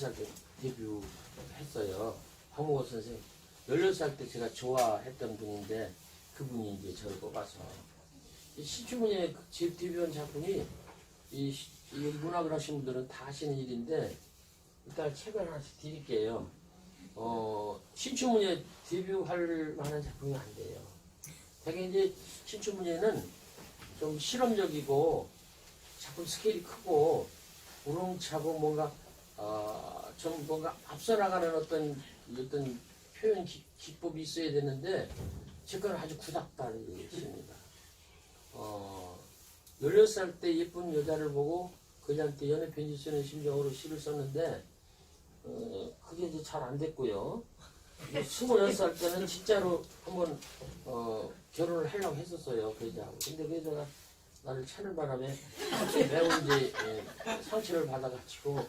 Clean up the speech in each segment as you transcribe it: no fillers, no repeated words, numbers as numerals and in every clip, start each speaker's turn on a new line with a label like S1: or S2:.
S1: 16살 때 데뷔했어요. 황무호 선생. 16살 때 제가 좋아했던 분인데 그분이 이제 저를 뽑아서 신춘문예 제 데뷔한 작품이 이 문학을 하신 분들은 다 아시는 일인데 일단 책을 하나씩 드릴게요. 신춘문예 데뷔할 만한 작품이 안 돼요. 되게 이제 신춘문예는 좀 실험적이고 작품 스케일이 크고 우렁차고 뭔가 좀 뭔가 앞서 나가는 어떤 표현 기법이 있어야 되는데 제 거는 아주 구닥다리 시입니다. 16살 때 예쁜 여자를 보고 그녀한테 연애 편지 쓰는 심정으로 시를 썼는데 그게 이제 잘 안 됐고요. 26살 때는 진짜로 한번 결혼을 하려고 했었어요. 그 여자하고. 근데 그 여자가 나를 차는 바람에 매우 이제 상처를 받아가지고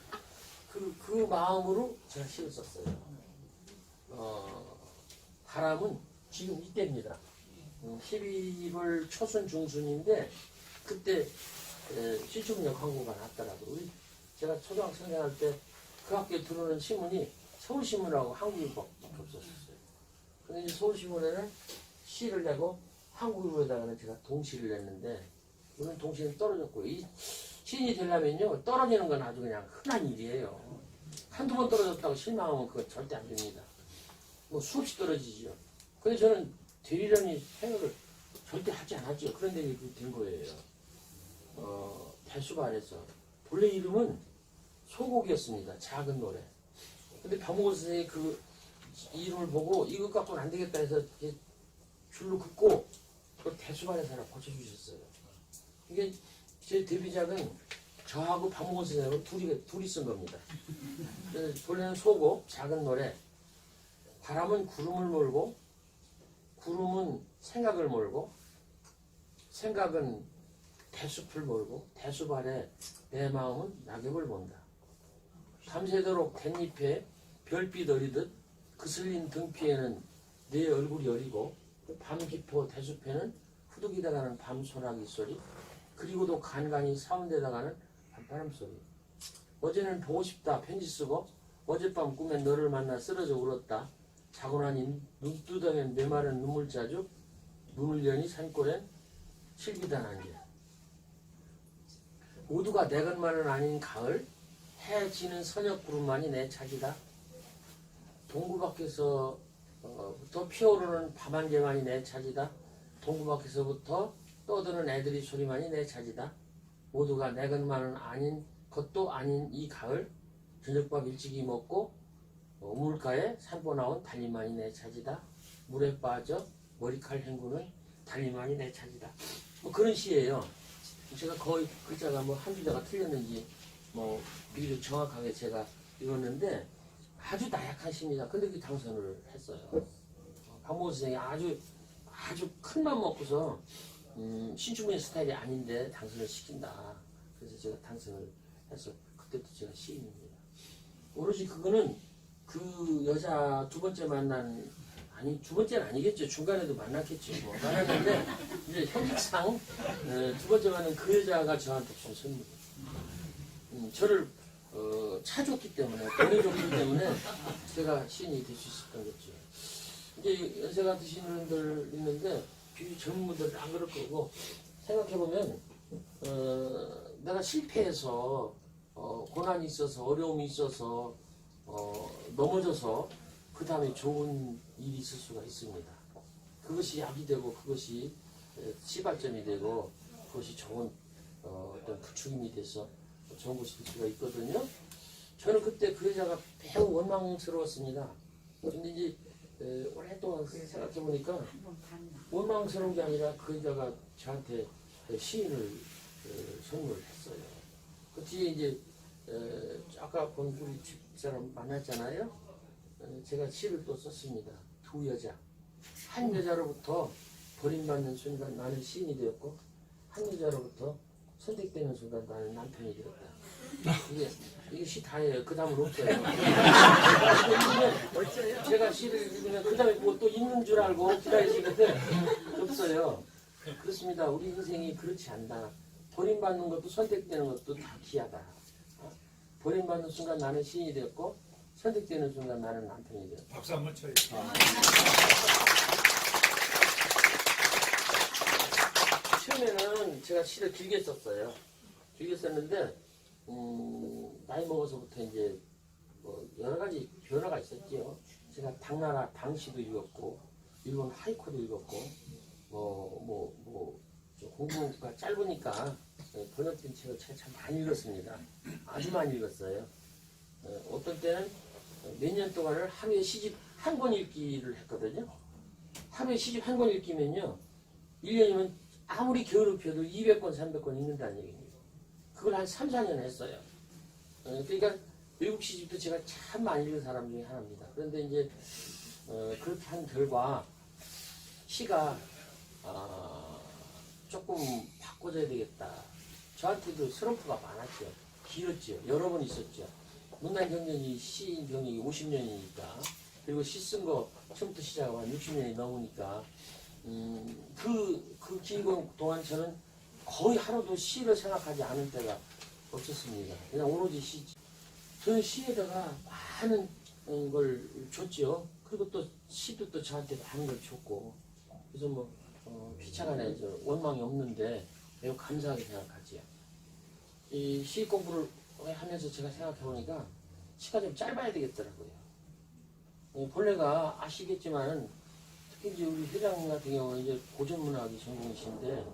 S1: 그 마음으로 제가 시를 썼어요. 바람은 지금 이때입니다. 12월 초순 중순인데 그때 신춘문예 광고가 났더라고요. 제가 초등학생 생활할 때 그 학교에 들어오는 신문이 서울신문하고 한국일보밖에 없었어요. 근데 이제 서울신문에는 시를 내고 한국일보에다가는 제가 동시를 냈는데 물론 동시는 떨어졌고요. 이 시인이 되려면요 떨어지는 건 아주 그냥 흔한 일이에요. 한두 번 떨어졌다고 실망하면 그거 절대 안 됩니다. 뭐 수없이 떨어지죠. 근데 저는 되리라니 생각을 절대 하지 않았죠. 그런데 이렇게 된 거예요. 배수반에서 본래 이름은 소곡이었습니다. 작은 노래. 근데 박목원 선생님이 그 이름을 보고 이것 갖고는 안 되겠다 해서 이렇게 줄로 긋고 그 대수반에서 하나 고쳐주셨어요. 이게 제 데뷔작은 저하고 박목원 선생님하고 둘이 쓴 겁니다. 본래는 소곡, 작은 노래. 바람은 구름을 몰고 구름은 생각을 몰고 생각은 대숲을 몰고 대숲 아래 내 마음은 낙엽을 본다. 밤새도록 댄잎에 별빛 어리듯 그슬린 등피에는 내 얼굴이 어리고 밤 깊어 대숲에는 후둑이다가는 밤 소나기 소리 그리고도 간간히 사운데다가는 밤바람 소리. 어제는 보고 싶다 편지 쓰고 어젯밤 꿈에 너를 만나 쓰러져 울었다. 자고 나니 눈 뜨다면 메마른 눈물 자주 눈을 여니 산골엔 실비단 안개. 모두가 내 것만은 아닌 가을 해 지는 서녁 구름만이 내 차지다. 동구 밖에서부터 피어오르는 밤안개만이 내 차지다. 동구 밖에서부터 떠드는 애들이 소리만이 내 차지다. 모두가 내 것만은 아닌 것도 아닌 이 가을 저녁밥 일찍이 먹고 우물가에 산보 나온 달님만이 내 차지다. 물에 빠져 머리칼 헹구는 달님만이 내 차지다. 뭐 그런 시예요. 제가 거의 글자가 뭐 한 줄자가 틀렸는지 뭐 비교적 정확하게 제가 읽었는데 아주 나약한 시입니다. 근데 그 당선을 했어요. 박목원 선생이 아주 큰 맘 먹고서 신춘문예 스타일이 아닌데 당선을 시킨다. 그래서 제가 당선을 해서 그때부터 제가 시인입니다. 오로지 그거는 그 여자 두 번째 만난 두 번째는 아니겠죠. 중간에도 만났겠죠. 뭐 만났는데 이제 현직상 두 번째 만난 그 여자가 저한테 준 선물. 저를 차줬기 때문에 보내줬기 때문에 제가 시인이 될 수 있었던 거죠. 이제 연세가 드시는 분들 있는데 비교 젊은 분들은 안 그럴 거고 생각해보면 내가 실패해서 고난이 있어서 어려움이 있어서 넘어져서 그 다음에 좋은 일이 있을 수가 있습니다. 그것이 약이 되고 그것이 시발점이 되고 그것이 좋은 어떤 부추김이 돼서 좋은 것이 될 수가 있거든요. 저는 그때 그 여자가 매우 원망스러웠습니다. 근데 이제 오랫동안 생각해보니까 원망스러운 게 아니라 그 여자가 저한테 시인을 선물했어요. 그 뒤에 이제 아까 본 우리 집사람 만났잖아요. 제가 시를 또 썼습니다. 두 여자. 한 여자로부터 버림받는 순간 나는 시인이 되었고 한 여자로부터 선택되는 순간 나는 남편이 되었다. 이게 시 다예요. 그 다음은 없어요. 제가 시를 읽으면 그 다음에 뭐 또 있는 줄 알고 기다리시는데 없어요. 그렇습니다. 우리 인생이 그렇지 않다. 버림받는 것도 선택되는 것도 다 귀하다. 버림받는 순간 나는 시인이 되었고 선택되는 순간 나는 남편이 되었다.
S2: 박수 한번 쳐요.
S1: 처음에는 제가 시를 길게 썼어요. 길게 썼는데 나이 먹어서부터 이제 뭐 여러 가지 변화가 있었죠. 제가 당나라 당시도 읽었고 일본 하이쿠도 읽었고 좀 공부가 짧으니까 번역된 책을 제가 참 많이 읽었습니다. 아주 많이 읽었어요. 어떤 때는 몇 년 동안을 하루에 시집 한 권 읽기를 했거든요. 하루에 시집 한 권 읽기면요 1년이면 아무리 게으르펴도 200권, 300권 읽는다는 얘기입니다. 그걸 한 3, 4년 했어요. 그러니까 외국 시집도 제가 참 많이 읽은 사람 중에 하나입니다. 그런데 이제 그렇게 한 결과 시가 조금 바꿔줘야 되겠다. 저한테도 슬럼프가 많았죠. 길었죠. 여러 번 있었죠. 문단 경력이 시인 경력이 50년이니까 그리고 시 쓴 거 처음부터 시작하면 60년이 넘으니까 그 긴 동안 저는 거의 하루도 시를 생각하지 않은 때가 없었습니다. 그냥 오로지 시. 저는 시에다가 많은 걸 줬죠. 그리고 또 시도 또 저한테 많은 걸 줬고 그래서 뭐 피차간에 원망이 없는데 매우 감사하게 생각하지요. 이 시 공부를 하면서 제가 생각해 보니까 시가 좀 짧아야 되겠더라고요. 본래가 아시겠지만 특히 이제 우리 회장님 같은 경우는 이제 고전문학이 전공이신데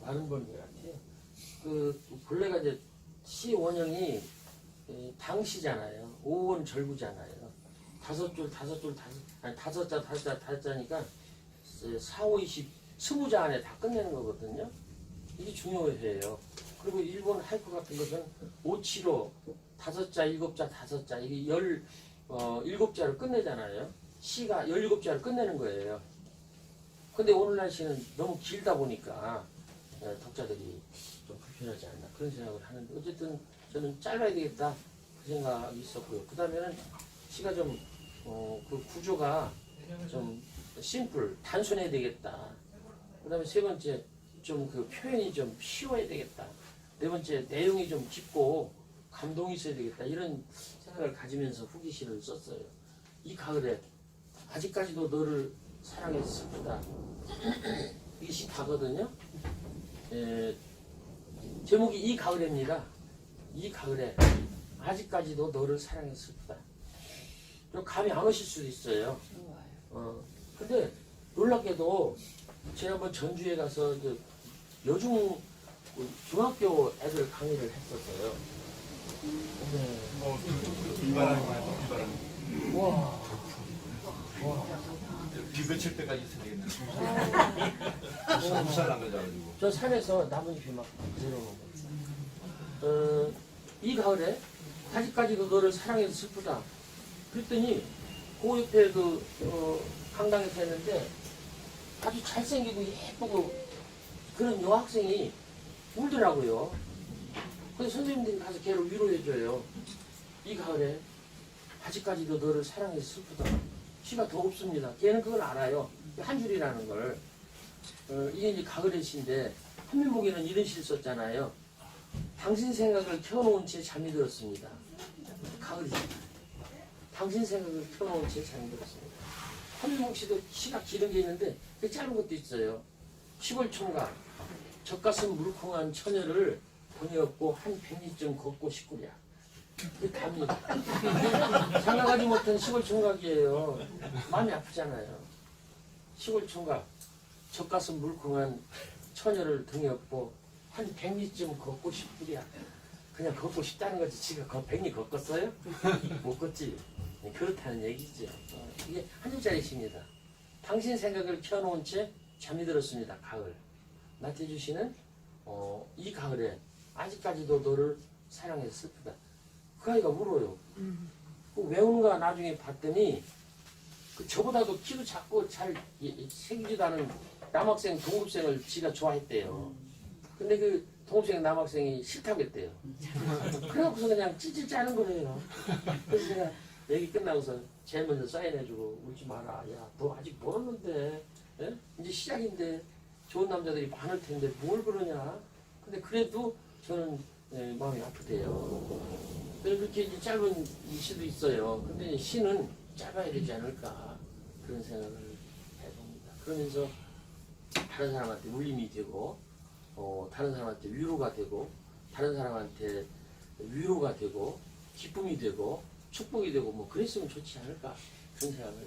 S1: 많은 번 같아요. 그 본래가 이제 시 원형이 당시잖아요. 5원 절구잖아요. 다섯 자니까 4, 5, 20, 20자 안에 다 끝내는 거거든요. 이게 중요해요. 그리고 일본 하이쿠 같은 것은 5, 7호, 5자, 7자, 5자, 이게 17자를 끝내잖아요. 시가 17자를 끝내는 거예요. 근데 오늘날 시는 너무 길다 보니까 독자들이 좀 불편하지 않나 그런 생각을 하는데 어쨌든 저는 짧아야 되겠다 그 생각이 있었고요. 그 다음에는 시가 좀 그 구조가 좀 심플, 단순해야 되겠다. 그 다음에 세 번째 좀 그 표현이 좀 쉬워야 되겠다. 네 번째 내용이 좀 깊고 감동이 있어야 되겠다. 이런 생각을 가지면서 후기시를 썼어요. 이 가을에 아직까지도 너를 사랑해서 슬프다. 이게 시 가거든요. 제목이 이 가을입니다. 이 가을에 아직까지도 너를 사랑해서 슬프다. 좀 감이 안 오실 수도 있어요. 근데 놀랍게도 제가 한번 전주에 가서 여중 중학교 애들 강의를 했었어요. 네.
S2: 비바람.
S1: 와.
S2: 비 그칠 때까지 있어야 되겠네. 무살 난 거잖아요.
S1: 저 산에서 나뭇잎이 막 내려오는 거. 이 가을에 아직까지도 너를 사랑해서 슬프다. 그랬더니 그 옆에 강당에서 했는데 아주 잘생기고 예쁘고 그런 여학생이 울더라고요. 그래서 선생님들이 가서 걔를 위로해줘요. 이 가을에 아직까지도 너를 사랑해서 슬프다. 시가 더 없습니다. 걔는 그걸 알아요. 한 줄이라는 걸. 이게 이제 가을의 시인데 한민복에는 이런 시를 썼잖아요. 당신 생각을 켜놓은 채 잠이 들었습니다. 가을이죠. 당신 생각을 켜놓은 채 잠이 들었습니다. 한민복 씨도 시가 길은 게 있는데 그 짧은 것도 있어요. 시골 총각 젖가슴 물컹한 처녀를 돈이 없고 한 백리쯤 걷고 싶구랴. 그게 답니다. 생각하지 못한 시골 총각이에요. 마음이 아프잖아요. 시골 총각 젖가슴 물컹한 처녀를 등에 업고 한 백리쯤 걷고 싶구랴. 그냥 걷고 싶다는 거지. 지가 백리 걷겠어요? 못 걷지. 그렇다는 얘기죠. 이게 한 줄짜리 시입니다. 당신 생각을 켜놓은 채 잠이 들었습니다. 가을. 나태주 씨는 이 가을에 아직까지도 너를 사랑해서 슬프다. 그 아이가 울어요. 왜 우는가 나중에 봤더니 저보다도 키도 작고 잘 생기지도 않은 남학생 동급생을 지가 좋아했대요. 근데 그 동급생 남학생이 싫다고 했대요. 그래갖고서 그냥 찌질 짜는 거예요. 그래서 제가 얘기 끝나고서 제일 먼저 사인해주고 울지 마라. 야, 너 아직 멀었는데, 에? 이제 시작인데 좋은 남자들이 많을 텐데 뭘 그러냐. 근데 그래도 저는 마음이 아프대요. 그래서 그렇게 이제 짧은 이 시도 있어요. 근데 시는 짧아야 되지 않을까 그런 생각을 해봅니다. 그러면서 다른 사람한테 울림이 되고 다른 사람한테 위로가 되고 다른 사람한테 위로가 되고 기쁨이 되고 축복이 되고 뭐 그랬으면 좋지 않을까 그런 생각을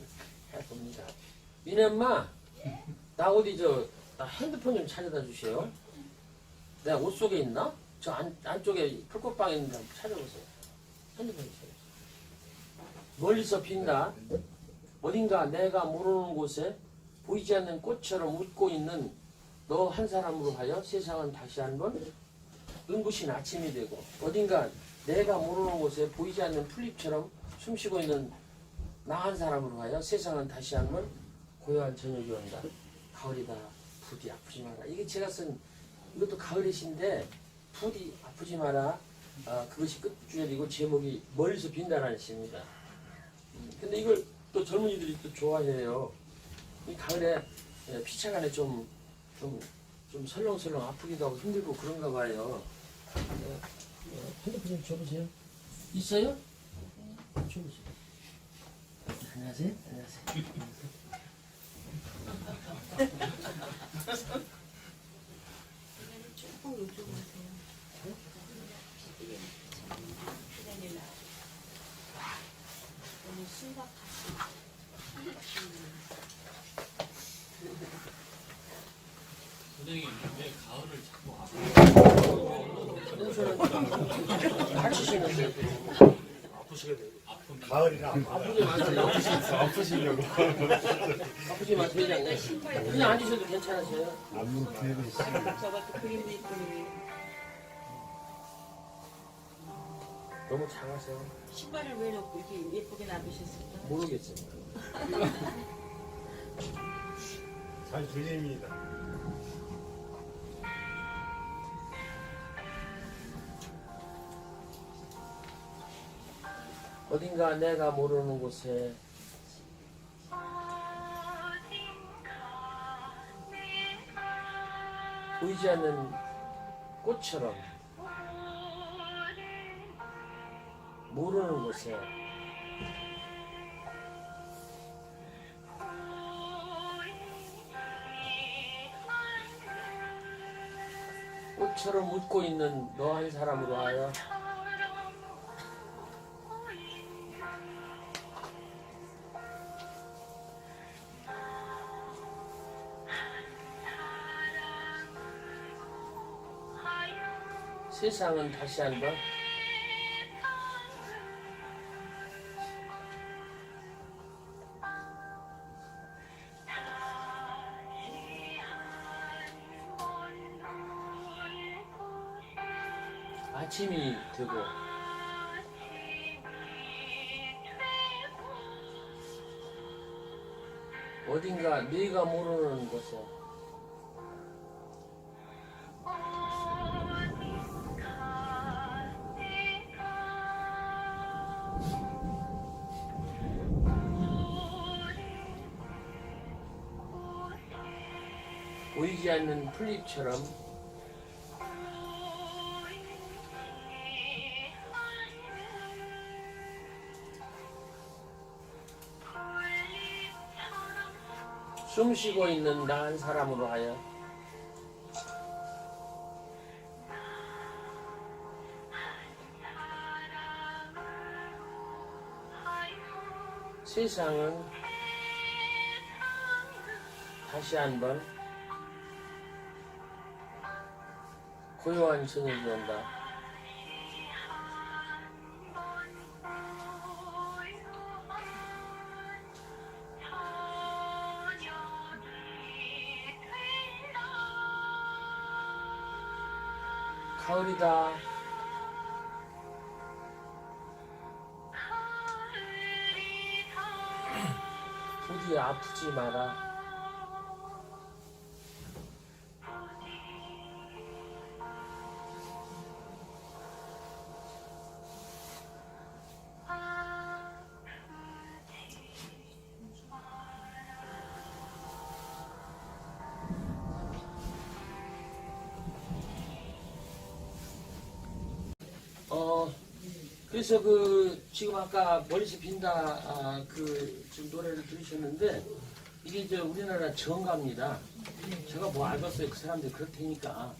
S1: 해봅니다. 미네 엄마 나 어디 나 핸드폰 좀 찾아다 주세요. 내가 옷 속에 있나? 저 안쪽에 풀꽃방에 있는데 한번 찾아보세요. 핸드폰 찾아보세요. 멀리서 빈다. 어딘가 내가 모르는 곳에 보이지 않는 꽃처럼 웃고 있는 너 한 사람으로 하여 세상은 다시 한번 눈부신 아침이 되고 어딘가 내가 모르는 곳에 보이지 않는 풀잎처럼 숨쉬고 있는 나 한 사람으로 하여 세상은 다시 한번 고요한 저녁이 온다. 가을이다. 부디 아프지 마라. 이게 제가 쓴 이것도 가을의 시인데 부디 아프지 마라. 그것이 끝줄이고 제목이 멀리서 빈다라는 시입니다. 근데 이걸 또 젊은이들이 또 좋아해요. 이 가을에 피차간에 좀 설렁설렁 아프기도 하고 힘들고 그런가 봐요. 핸드폰 좀 줘보세요. 있어요? 줘보세요. 안녕하세요. 안녕하세요.
S3: 조금 이쪽으로 하세요. 너무 심각하시.
S4: 선생님 왜 가을을 자꾸
S1: 다치시는데
S5: 아프시게 돼요.
S4: 아픈
S5: 가을이라
S1: 아프지 마세요.
S5: 아프시려고
S1: 아프지 마세요. 그냥 앉으셔도 괜찮으세요.
S5: 안무 기회는 씨.
S3: 저것도 그림도 있고
S1: 너무 작아서
S3: 신발을 왜 넣고 이렇게 예쁘게 놔두셨을까?
S1: 모르겠어요.
S5: 잘 들립니다.
S1: 어딘가 내가 모르는 곳에 보이지 않는 꽃처럼 모르는 곳에 꽃처럼 웃고 있는 너 한 사람으로 하여 세상은 다시 한번 아침이 되고 어딘가 네가 모르는 곳에 보이지 않는 풀잎처럼 숨쉬고 있는 나 한 사람으로 하여 세상은 다시 한번 고요한 저녁이 온다. 가을이다. 부디 아프지 마라. 그래서 그 지금 아까 멀리서 빈다 그 지금 노래를 들으셨는데 이게 저 우리나라 정가입니다. 제가 뭐 알겠어요. 그 사람들이 그렇다니까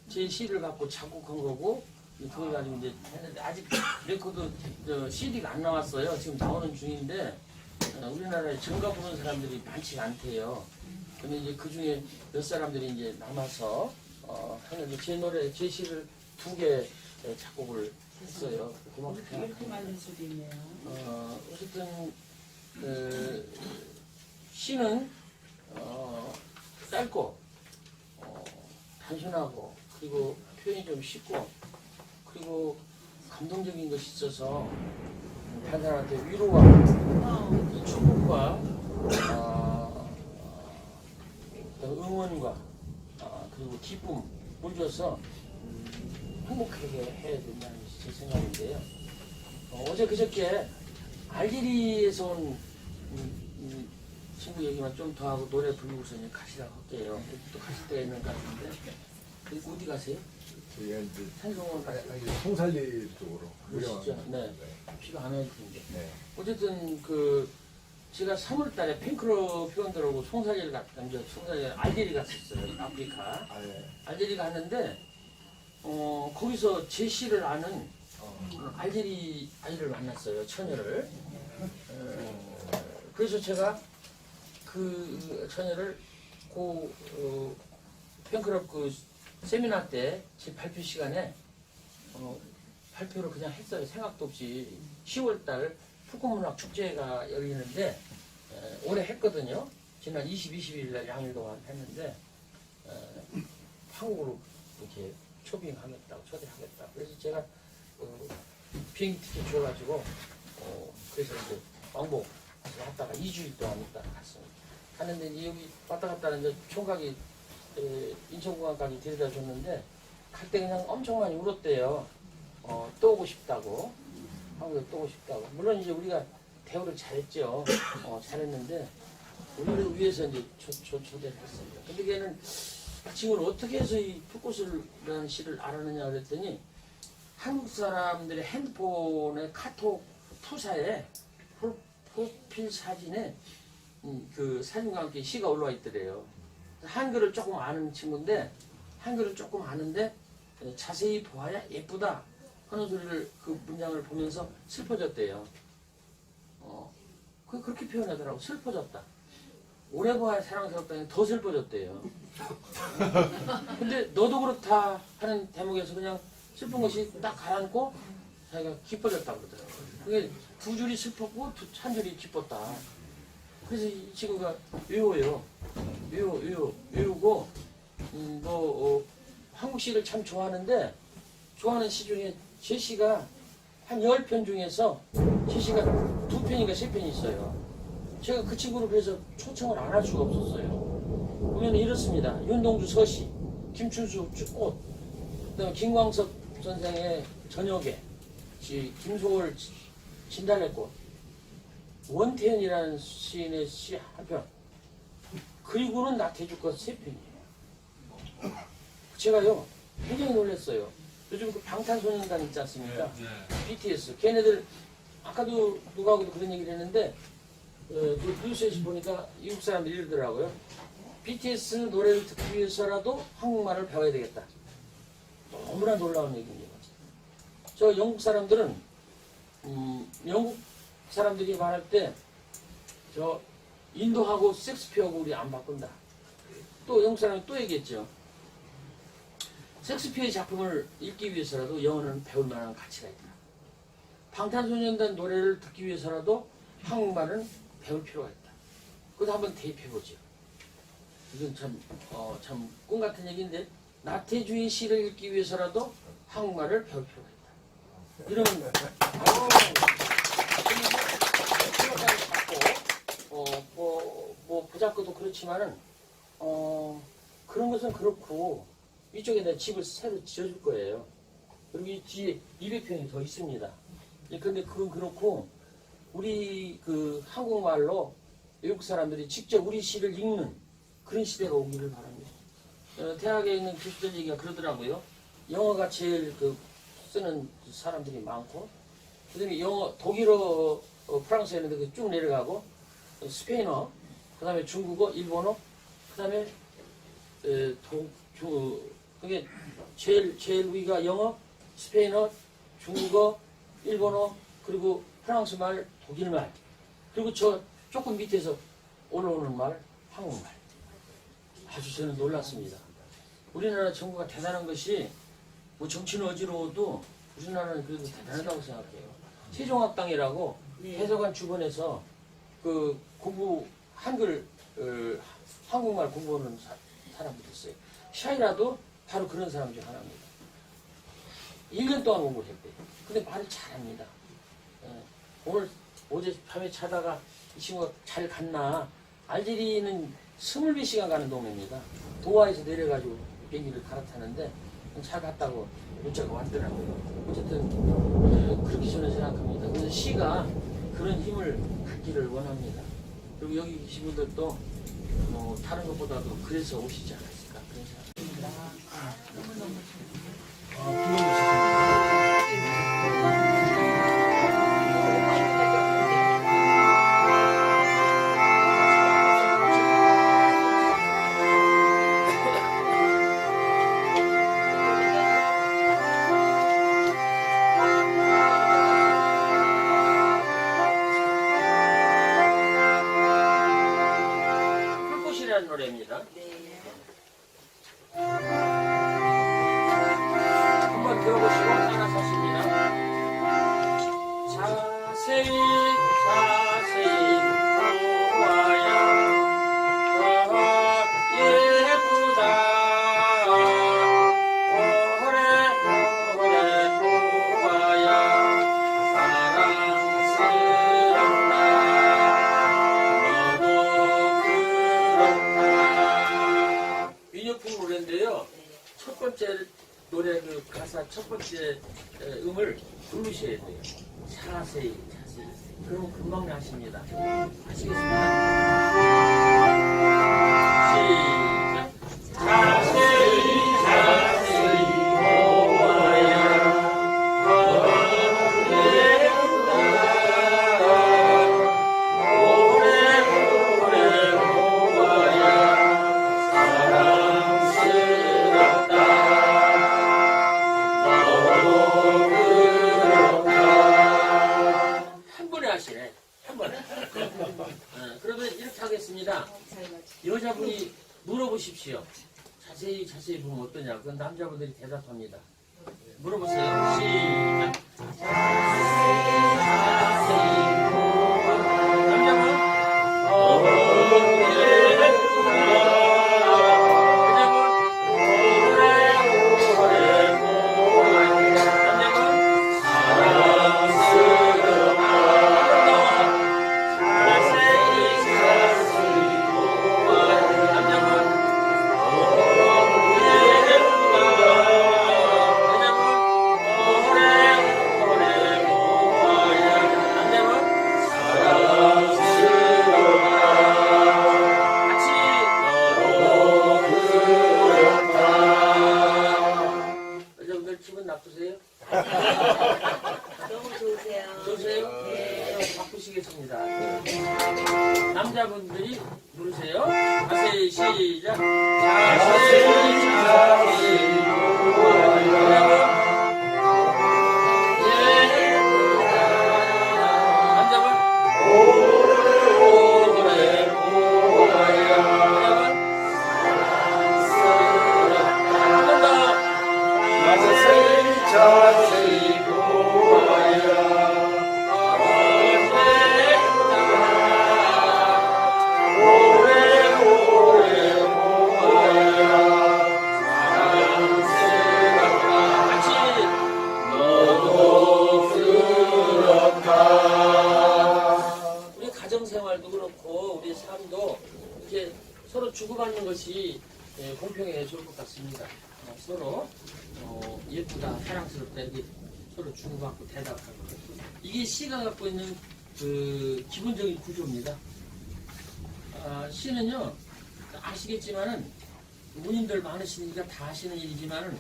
S1: 제 시를 갖고 작곡한 거고 그걸 가지고 이제 했는데 아직 레코드 CD가 안 나왔어요. 지금 나오는 중인데 우리나라에 정가 부르는 사람들이 많지가 않대요. 근데 이제 그 중에 몇 사람들이 이제 남아서 하는데 제 노래 제 시를 2개 작곡을 했어요. 고맙게
S3: 이렇게
S1: 생각합니다.
S3: 만들 수도 있네요.
S1: 어쨌든 시는 짧고 단순하고 그리고 표현이 좀 쉽고 그리고 감동적인 것이 있어서 다른 사람한테 위로와 축복과 응원과 그리고 기쁨을 줘서 행복하게 해야 된다는 것이 제 생각인데요. 어제 그저께 알제리에서 온 친구 얘기만 좀 더 하고 노래 부르고서 이제 가시라고 할게요. 또 가실 때가 있는 것 같은데. 어디 가세요?
S6: 저희가 이제
S1: 산송원
S6: 송살리 쪽으로
S1: 그러시죠? 네. 비가 안 와야 텐데.
S6: 네.
S1: 어쨌든 제가 3월 달에 팬클럽 회원들하고 송살리를 송살리 알제리 갔었어요. 아프리카.
S6: 예.
S1: 알제리 갔는데 거기서 제 시를 아는 알제리 아이를 만났어요. 처녀를. 그래서 제가 그 처녀를 팬클럽 그 세미나 때 제 발표 시간에 발표를 그냥 했어요. 생각도 없이 10월달 북구문학 축제가 열리는데 올해 했거든요. 지난 20, 21일 양일 동안 했는데 한국으로 이렇게 초빙하겠다고 초대하겠다고 그래서 제가 비행기 티켓 줘가지고 그래서 이제 왕복 갔다가 2주일 동안 있다가 갔습니다. 갔는데 이제 여기 왔다 갔다 이제 총각이 인천공항까지 데려다 줬는데 갈 때 그냥 엄청 많이 울었대요. 또 오고 싶다고. 한국에 또 오고 싶다고. 물론 이제 우리가 대우를 잘했죠. 잘했는데 우리를 위해서 이제 초대를 했습니다. 근데 걔는 지금 어떻게 해서 이 풋꽃이라는 시를 알았느냐 그랬더니 한국 사람들의 핸드폰의 카톡 푸사에 프로필 사진에 그 사진과 함께 시가 올라와 있더래요. 한글을 조금 아는 친구인데 한글을 조금 아는데 자세히 보아야 예쁘다 하는 소리를 그 문장을 보면서 슬퍼졌대요. 그렇게 표현하더라고. 슬퍼졌다. 오래 봐야 사랑스럽다니 더 슬퍼졌대요. 근데 너도 그렇다 하는 대목에서 그냥 슬픈 것이 딱 가라앉고 자기가 기뻐졌다 그러더라고요. 그게 2줄이 슬펐고 1줄이 기뻤다. 그래서 이 친구가 외워요. 외우고 한국 시를 참 좋아하는데 좋아하는 시 중에 제 시가 한 10편 중에서 제 시가 2편인가 3편이 있어요. 제가 그 친구를 그래서 초청을 안 할 수가 없었어요. 보면 이렇습니다. 윤동주 서시, 김춘수 꽃, 그다음에 김광석 선생의 저녁에, 김소월 진달래꽃, 원태현이라는 시인의 시 한 편, 그리고는 나태주 것 3편이에요. 제가요 굉장히 놀랐어요. 요즘 그 방탄소년단 있지 않습니까? BTS 걔네들 아까도 누구하고도 그런 얘기를 했는데 그 뉴스에서 보니까 미국 사람들이 이러더라고요. BTS 노래를 듣기 위해서라도 한국말을 배워야 되겠다. 너무나 놀라운 얘기입니다. 저 영국 사람들은 영국 사람들이 말할 때 저 인도하고 섹스피어하고 우리 안 바꾼다. 또 영국 사람이 또 얘기했죠. 섹스피어의 작품을 읽기 위해서라도 영어는 배울 만한 가치가 있다. 방탄소년단 노래를 듣기 위해서라도 한국말은 배울 필요가 있다. 그것도 한번 대입해보죠. 이건 참 꿈 같은 얘기인데 나태주의 시를 읽기 위해서라도 한국말을 배울 필요가 있다. 이러면 뭐 보자고도 그렇지만은 그런 것은 그렇고 이쪽에 내가 집을 새로 지어줄 거예요. 그리고 이 뒤에 200평이 더 있습니다. 그런데 그건 그렇고 우리 그 한국말로 외국 사람들이 직접 우리 시를 읽는 그런 시대가 오기를 바랍니다. 대학에 있는 교수들 얘기가 그러더라고요. 영어가 제일 쓰는 사람들이 많고 그다음에 영어, 독일어, 프랑스어 있는데 그 쭉 내려가고 스페인어, 그다음에 중국어, 일본어, 그다음에 그게 제일 위가 영어, 스페인어, 중국어, 일본어, 그리고 프랑스 말, 독일 말, 그리고 저 조금 밑에서 올라오는 말, 한국말. 아주 저는 놀랐습니다. 우리나라 정부가 대단한 것이 뭐 정치는 어지러워도 우리나라는 그래도 대단하다고 생각해요. 세종학당이라고
S3: 네.
S1: 해석관 주변에서 그 공부 한글 한국말 공부하는 사람들이 있어요. 샤이라도 바로 그런 사람 중 하나입니다. 1년 동안 공부를 했대요. 근데 말을 잘합니다. 예. 오늘 어제 밤에 자다가 이 친구가 잘 갔나. 알제리는 20몇 시간 가는 동네입니다. 도하에서 내려가지고 비행기를 갈아타는데 잘 갔다고 문자가 왔더라고요. 어쨌든 그렇게 저는 생각합니다. 그래서 시가 그런 힘을 갖기를 원합니다. 그리고 여기 계신 분들도 다른 것보다도 그래서 오시지 않았을까 그런 생각입니다.
S3: 너무너무
S1: 풀꽃이라는 노래입니다.
S3: 네.
S1: 한번 들어보시고 따라 서십니다. 자세히 보아야 예쁘다. 오래 보아야 사랑스럽다. 너도 그렇다. 민요풍 노래인데요. 첫 번째 노래 그 가사 첫 번째 음을 부르셔야 돼요. 자세히. 그러면 금방 나십니다. 아시겠습니까? 시작. 자세히 보아야 예쁘다. 오래 보아야 사랑스럽다. 한 번에 하시네. 한 번에. 그러면 이렇게 하겠습니다.
S3: 잘 맞죠.
S1: 여자분이 물어보십시오. 자세히 보면 어떠냐. 그건 남자분들이 대답합니다. 물어보세요. 시작. 자세히 보아. 남자분. 여자분들 기분 나쁘세요?
S3: 너무 좋으세요.
S1: 좋으세요?
S3: 네.
S1: 바꾸시겠습니다. 남자분들이 누르세요. 자세히 시작. 자세히 남자분 오래 보아야 한번 더.
S6: 자세히 보아야 오래 보아야 사랑스럽다.
S1: 같이
S6: 너도 그렇다.
S1: 우리 가정생활도 그렇고 우리 삶도 이렇게 서로 주고받는 것이 공평해 좋을 것 같습니다. 서로 예쁘다, 사랑스럽다 이렇게 서로 주고받고 대답하고 이게 시가 갖고 있는 그 기본적인 구조입니다. 시는요 아시겠지만은 문인들 많으시니까 다 아시는 일이지만은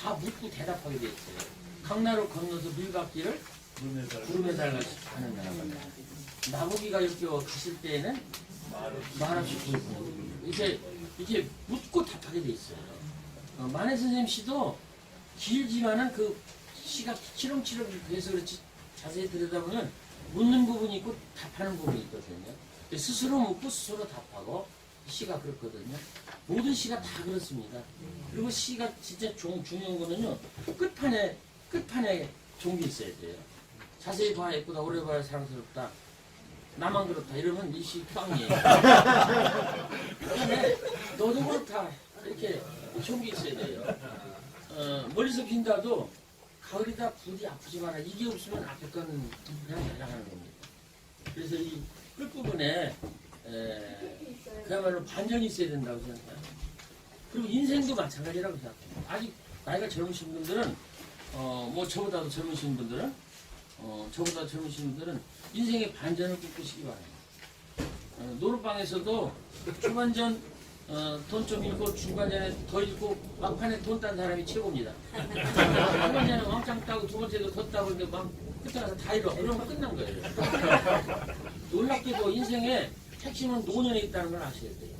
S1: 다 묻고 대답하게 돼 있어요. 강나루 건너서 밀밭길을 구름의 달같이 타는 나라가 나무기가 이렇게 가실 때에는 말없이 보이고 이렇게 묻고 답하게 돼 있어요. 만해 선생님 시도 길지만은 그 시가 치렁치렁 해서 그렇지 자세히 들여다보면 묻는 부분이 있고 답하는 부분이 있거든요. 스스로 묻고 스스로 답하고 시가 그렇거든요. 모든 시가 다 그렇습니다. 그리고 시가 진짜 중요한 거는요. 끝판에 종이 있어야 돼요. 자세히 봐야 예쁘다, 오래 봐야 사랑스럽다, 나만 그렇다 이러면 이 시 빵이에요. 그다음에 너도 그렇다 이렇게 종이 있어야 돼요. 멀리서 빈다도 가을이다 부디 아프지 마라. 이게 없으면 앞에 거는 그냥 날아가는 겁니다. 그래서 이 끝부분에 그야말로 반전이 있어야 된다고 생각해요. 그리고 인생도 마찬가지라고 생각해요. 아직 나이가 젊으신 분들은 뭐 저보다도 젊으신 분들은 인생의 반전을 꿈꾸시기 바랍니다. 노릇방에서도 초반전 돈 좀 잃고 중반전에 더 잃고 막판에 돈 딴 사람이 최고입니다. 초반전에 왕창 따고 두 번째도 더 따고 근데 막 끝에 가서 다 잃어. 그러면 끝난 거예요. 놀랍게도 인생의 핵심은 노년에 있다는 걸 아셔야 돼요.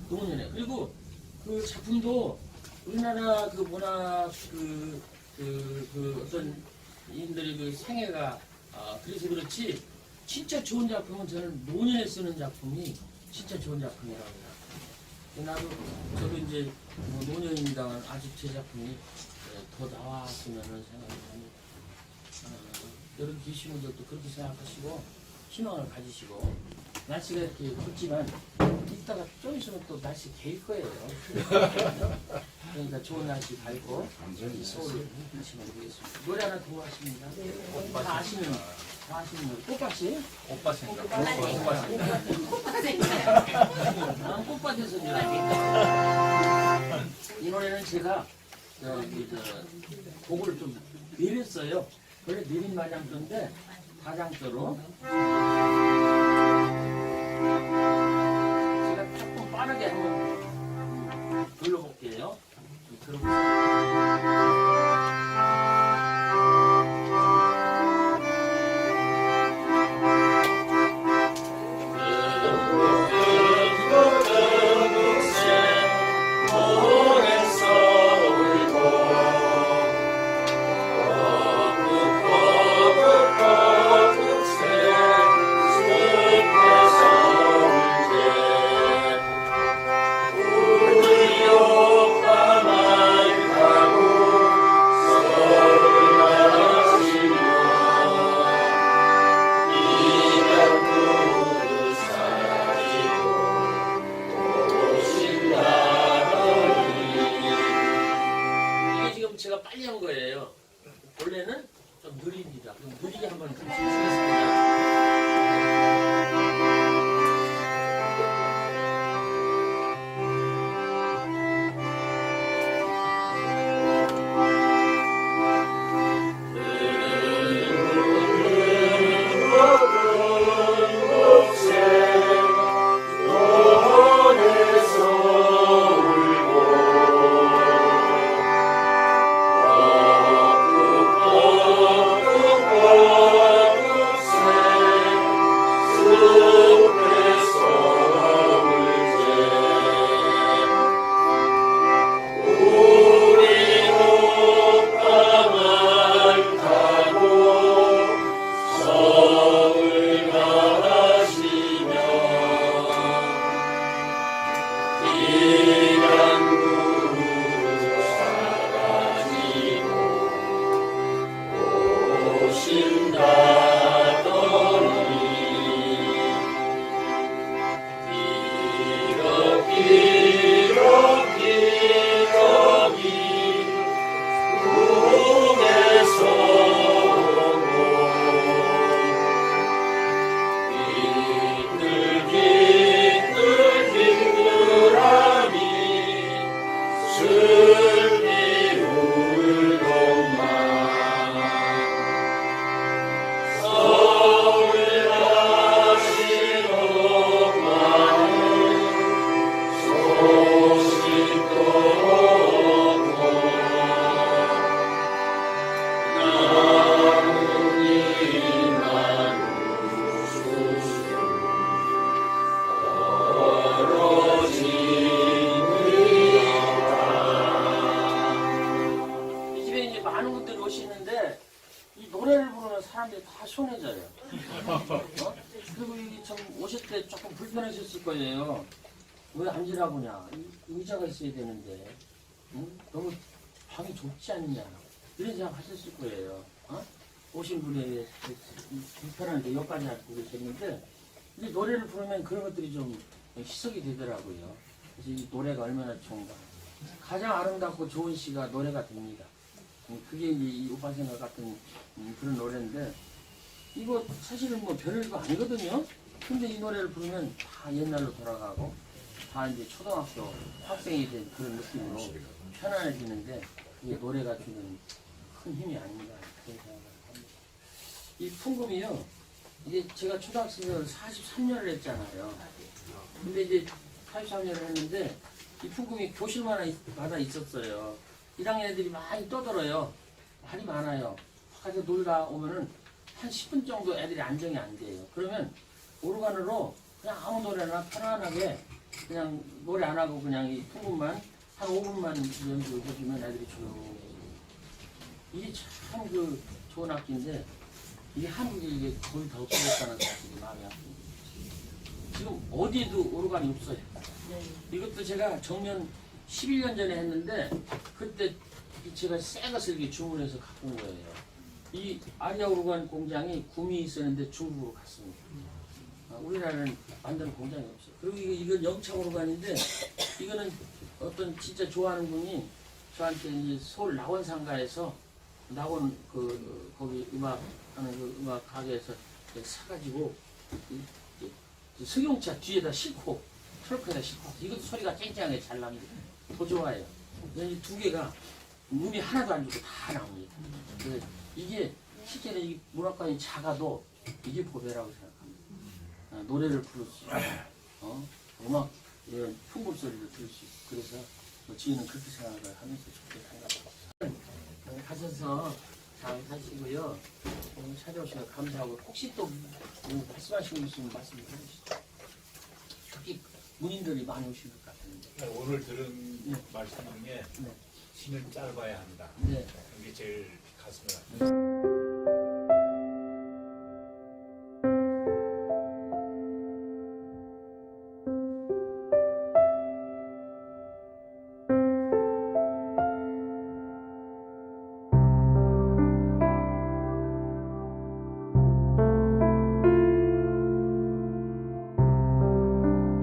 S1: 노년에. 그리고 그 작품도 우리나라 그 문학 그 어떤 인들의 그 생애가 그래서 그렇지 진짜 좋은 작품은 저는 노년에 쓰는 작품이 진짜 좋은 작품이라고 생각해요. 저도 이제 뭐 노년입니다만 아직 제 작품이 더 나왔으면 하는 생각을 합니다. 여러분 계신 분들도 그렇게 생각하시고 희망을 가지시고 날씨가 이렇게 덥지만 이따가 좀 있으면 또 날씨 개일 거예요. 그러니까 좋은 날씨 밝고 서울을 하시면 되겠습니다. 노래 하나 더 하십니다. 다 아시는 꽃밭이?
S2: 꽃밭인가?
S1: 난 꽃밭에서 이 노래는 제가 곡을 좀 내렸어요. 원래 내린 마장도인데 다장도로 제가 조금 빠르게 한번 불러볼게요. 좀 들어보세요. 제가 빨리 한 거예요. 원래는 좀 느립니다. 그럼 느리게 한번 해주시겠습니다.
S6: 비틀비틀 힘들함이
S1: 다 손해져요. 어? 그리고 이게 좀 오실 때 조금 불편하셨을 거예요. 왜 앉으라고 하냐. 의자가 있어야 되는데. 응? 너무 방이 좁지 않냐. 이런 생각 하셨을 거예요. 어? 오신 분이 불편한데 여기까지 앉고 계셨는데 근데 노래를 부르면 그런 것들이 좀 희석이 되더라고요. 그래서 이 노래가 얼마나 좋은가. 가장 아름답고 좋은 시가 노래가 됩니다. 그게 이제 이 우파생각 같은 그런 노래인데 이거 사실은 뭐 별거 아니거든요. 근데 이 노래를 부르면 다 옛날로 돌아가고 다 이제 초등학교 학생이 된 그런 느낌으로 편안해지는데 그게 노래가 주는 큰 힘이 아닌가 그런 생각을 합니다. 이 풍금이요. 이게 제가 초등학생을 43년을 했잖아요. 근데 이제 43년을 했는데 이 풍금이 교실마다 있었어요. 1학년 애들이 많이 떠들어요. 말이 많아요. 가서 놀다 오면은 한 10분 정도 애들이 안정이 안 돼요. 그러면 오르간으로 그냥 아무 노래나 편안하게 그냥 노래 안 하고 그냥 이 풍금만 한 5분만 연주해주면 애들이 조용히. 이게 참 그 좋은 악기인데 이게 한국에 이게 거의 다 없어졌다는 사실이 마음이 아픕니다. 지금 어디에도 오르간이 없어요. 이것도 제가 정년 11년 전에 했는데 그때 제가 새 것을 이렇게 주문해서 갖고 온 거예요. 이 아리아 오르간 공장이 구미 있었는데 중국으로 갔습니다. 우리나라는 만드는 공장이 없어요. 그리고 이건 영창 오르간인데 이거는 어떤 진짜 좋아하는 분이 저한테 이 서울 낙원상가에서 낙원 거기 음악하는 그 음악 가게에서 사가지고 승용차 뒤에다 싣고 트럭에다 싣고 이것도 소리가 쨍쨍하게 잘 납니다. 더 좋아요. 이 두 개가 음이 하나도 안 주고 다 나옵니다. 그래서 이게 실제로 이 문학관이 작아도 이게 보배라고 생각합니다. 노래를 부를 수 있고 음악 이런 풍금 소리를 들을 수 있고 그래서 저희는 그렇게 생각을 하면서 좋게 생각합니다. 가셔서 잘 하시고요. 오늘 찾아오셔서 감사하고 혹시 또 말씀하시는 거 있으면 말씀 좀 해주시죠. 특히 문인들이 많이 오실 것 같은데.
S7: 오늘 들은 말씀 중에
S1: 네.
S7: 시는 짧아야 한다.
S1: 네.
S7: 그게 제일 가슴에 와닿는